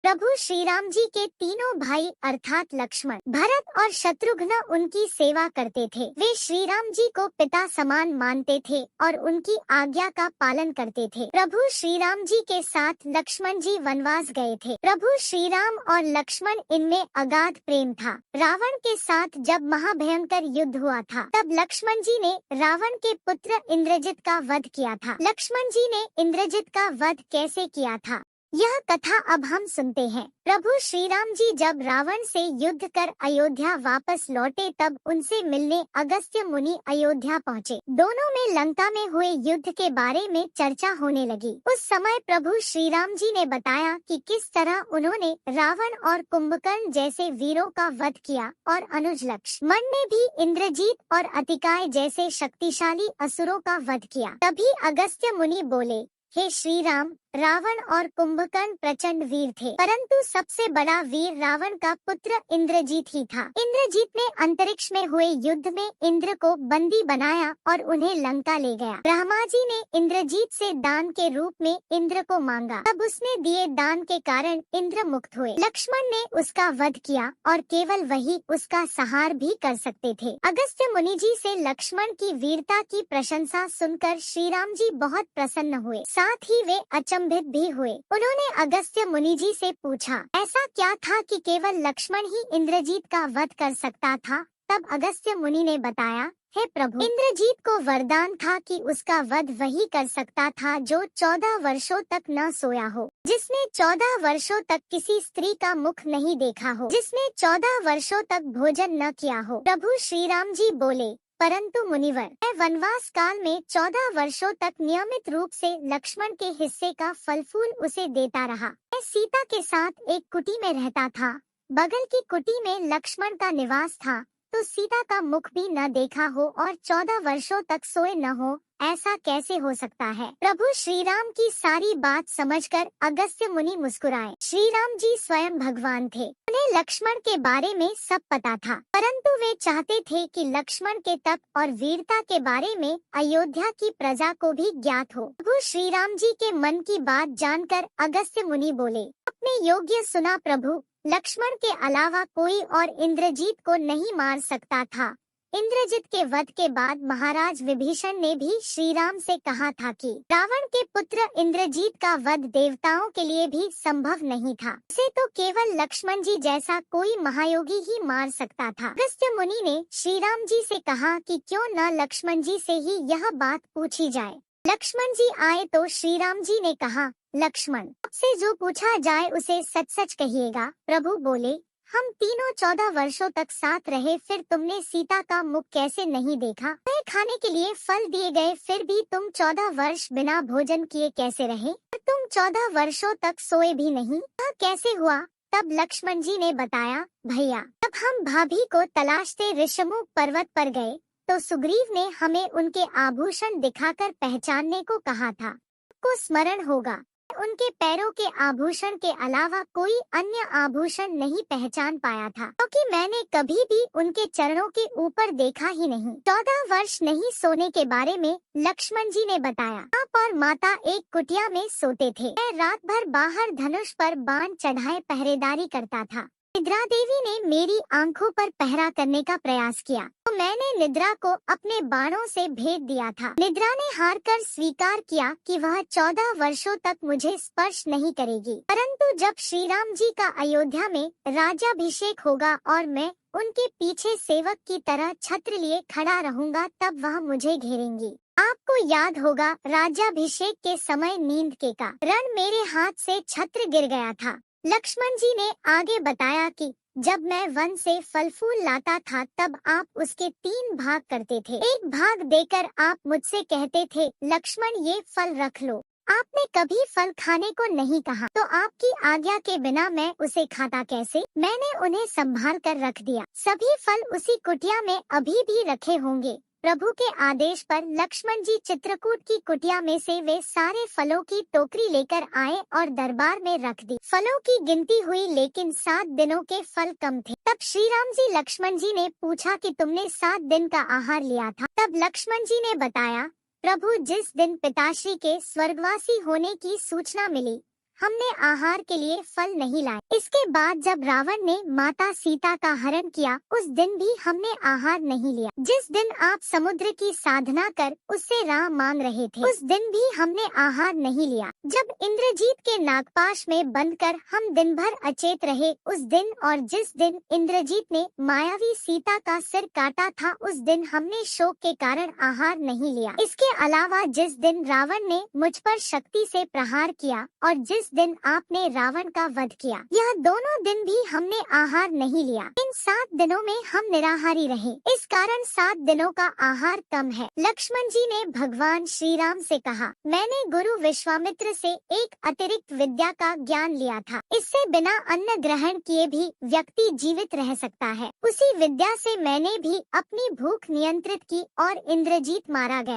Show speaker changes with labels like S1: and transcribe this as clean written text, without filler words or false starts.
S1: प्रभु श्री राम जी के तीनों भाई अर्थात लक्ष्मण, भरत और शत्रुघ्न उनकी सेवा करते थे। वे श्री राम जी को पिता समान मानते थे और उनकी आज्ञा का पालन करते थे। प्रभु श्री राम जी के साथ लक्ष्मण जी वनवास गए थे। प्रभु श्री राम और लक्ष्मण इनमें अगाध प्रेम था। रावण के साथ जब महाभयंकर युद्ध हुआ था, तब लक्ष्मण जी ने रावण के पुत्र इंद्रजित का वध किया था। लक्ष्मण जी ने इंद्रजित का वध कैसे किया था, यह कथा अब हम सुनते हैं। प्रभु श्री राम जी जब रावण से युद्ध कर अयोध्या वापस लौटे, तब उनसे मिलने अगस्त्य मुनि अयोध्या पहुँचे। दोनों में लंका में हुए युद्ध के बारे में चर्चा होने लगी। उस समय प्रभु श्री राम जी ने बताया कि किस तरह उन्होंने रावण और कुंभकर्ण जैसे वीरों का वध किया और अनुज लक्ष्मण ने भी इंद्रजीत और अतिकाय जैसे शक्तिशाली असुरों का वध किया। तभी अगस्त्य मुनि बोले, हे श्री राम, रावण और कुंभकर्ण प्रचंड वीर थे, परंतु सबसे बड़ा वीर रावण का पुत्र इंद्रजीत ही था। इंद्रजीत ने अंतरिक्ष में हुए युद्ध में इंद्र को बंदी बनाया और उन्हें लंका ले गया। ब्रह्मा जी ने इंद्रजीत से दान के रूप में इंद्र को मांगा, तब उसने दिए दान के कारण इंद्र मुक्त हुए। लक्ष्मण ने उसका वध किया और केवल वही उसका संहार भी कर सकते थे। अगस्त्य मुनि जी से लक्ष्मण की वीरता की प्रशंसा सुनकर श्री राम जी बहुत प्रसन्न हुए, साथ ही वे अचंभित भी हुए। उन्होंने अगस्त्य मुनि जी से पूछा, ऐसा क्या था कि केवल लक्ष्मण ही इंद्रजीत का वध कर सकता था? तब अगस्त्य मुनि ने बताया, हे प्रभु, इंद्रजीत को वरदान था कि उसका वध वही कर सकता था जो 14 वर्षों तक न सोया हो, जिसने 14 वर्षों तक किसी स्त्री का मुख नहीं देखा हो, जिसने 14 वर्षों तक भोजन न किया हो। प्रभु श्री राम जी बोले, परंतु मुनिवर, मैं वनवास काल में 14 वर्षों तक नियमित रूप से लक्ष्मण के हिस्से का फल फूल उसे देता रहा। मैं सीता के साथ एक कुटी में रहता था। बगल की कुटी में लक्ष्मण का निवास था, तो सीता का मुख भी न देखा हो और 14 वर्षों तक सोए न हो, ऐसा कैसे हो सकता है? प्रभु श्री राम की सारी बात समझकर अगस्त्य मुनि मुस्कुराए। श्री राम जी स्वयं भगवान थे, उन्हें लक्ष्मण के बारे में सब पता था, परंतु वे चाहते थे कि लक्ष्मण के तप और वीरता के बारे में अयोध्या की प्रजा को भी ज्ञात हो। प्रभु श्री राम जी के मन की बात जानकर अगस्त्य मुनि बोले, अपने योग्य सुना प्रभु, लक्ष्मण के अलावा कोई और इंद्रजीत को नहीं मार सकता था। इंद्रजित के वध के बाद महाराज विभीषण ने भी श्री राम से कहा था कि रावण के पुत्र इंद्रजीत का वध देवताओं के लिए भी संभव नहीं था, उसे तो केवल लक्ष्मण जी जैसा कोई महायोगी ही मार सकता था। अगस्त्य मुनि ने श्री राम जी से कहा कि क्यों न लक्ष्मण जी से ही यह बात पूछी जाए। लक्ष्मण जी आए तो श्री राम जी ने कहा, लक्ष्मण, आपसे जो पूछा जाए उसे सच सच कहिएगा। प्रभु बोले, हम तीनों 14 वर्षों तक साथ रहे, फिर तुमने सीता का मुख कैसे नहीं देखा? मैं खाने के लिए फल दिए गए, फिर भी तुम 14 वर्ष बिना भोजन किए कैसे रहे? तुम 14 वर्षों तक सोए भी नहीं, यह कैसे हुआ? तब लक्ष्मण जी ने बताया, भैया, तब हम भाभी को तलाशते ऋषमुख पर्वत पर गए, तो सुग्रीव ने हमें उनके आभूषण दिखाकर पहचानने को कहा था। आपको स्मरण होगा, उनके पैरों के आभूषण के अलावा कोई अन्य आभूषण नहीं पहचान पाया था, क्योंकि मैंने कभी भी उनके चरणों के ऊपर देखा ही नहीं। 14 वर्ष नहीं सोने के बारे में लक्ष्मण जी ने बताया। आप और माता एक कुटिया में सोते थे। मैं रात भर बाहर धनुष पर बाण चढ़ाए पहरेदारी करता था। निद्रा देवी ने मेरी आंखों पर पहरा करने का प्रयास किया, तो मैंने निद्रा को अपने बाणों से भेद दिया था। निद्रा ने हार कर स्वीकार किया कि वह 14 वर्षों तक मुझे स्पर्श नहीं करेगी, परंतु जब श्री राम जी का अयोध्या में राज्याभिषेक होगा और मैं उनके पीछे सेवक की तरह छत्र लिए खड़ा रहूंगा, तब वह मुझे घेरेंगी। आपको याद होगा, राज्याभिषेक के समय नींद के कारण मेरे हाथ से छत्र गिर गया था। लक्ष्मण जी ने आगे बताया कि जब मैं वन से फल फूल लाता था, तब आप उसके 3 भाग करते थे। एक भाग देकर आप मुझसे कहते थे, लक्ष्मण ये फल रख लो। आपने कभी फल खाने को नहीं कहा, तो आपकी आज्ञा के बिना मैं उसे खाता कैसे? मैंने उन्हें संभाल कर रख दिया। सभी फल उसी कुटिया में अभी भी रखे होंगे। प्रभु के आदेश पर लक्ष्मण जी चित्रकूट की कुटिया में से वे सारे फलों की टोकरी लेकर आए और दरबार में रख दी। फलों की गिनती हुई, लेकिन 7 दिनों के फल कम थे। तब श्री राम जी लक्ष्मण जी ने पूछा कि तुमने 7 दिन का आहार लिया था? तब लक्ष्मण जी ने बताया, प्रभु, जिस दिन पिताश्री के स्वर्गवासी होने की सूचना मिली, हमने आहार के लिए फल नहीं लाए। इसके बाद जब रावण ने माता सीता का हरण किया, उस दिन भी हमने आहार नहीं लिया। जिस दिन आप समुद्र की साधना कर उससे राह मांग रहे थे, उस दिन भी हमने आहार नहीं लिया। जब इंद्रजीत के नागपाश में बंधकर हम दिन भर अचेत रहे, उस दिन और जिस दिन इंद्रजीत ने मायावी सीता का सिर काटा था, उस दिन हमने शोक के कारण आहार नहीं लिया। इसके अलावा जिस दिन रावण ने मुझ पर शक्ति से प्रहार किया और जिस दिन आपने रावण का वध किया, यह दोनों दिन भी हमने आहार नहीं लिया। इन 7 दिनों में हम निराहारी रहे, इस कारण 7 दिनों का आहार कम है। लक्ष्मण जी ने भगवान श्री राम से कहा, मैंने गुरु विश्वामित्र से एक अतिरिक्त विद्या का ज्ञान लिया था। इससे बिना अन्न ग्रहण किए भी व्यक्ति जीवित रह सकता है। उसी विद्या से मैंने भी अपनी भूख नियंत्रित की और इंद्रजीत मारा गया।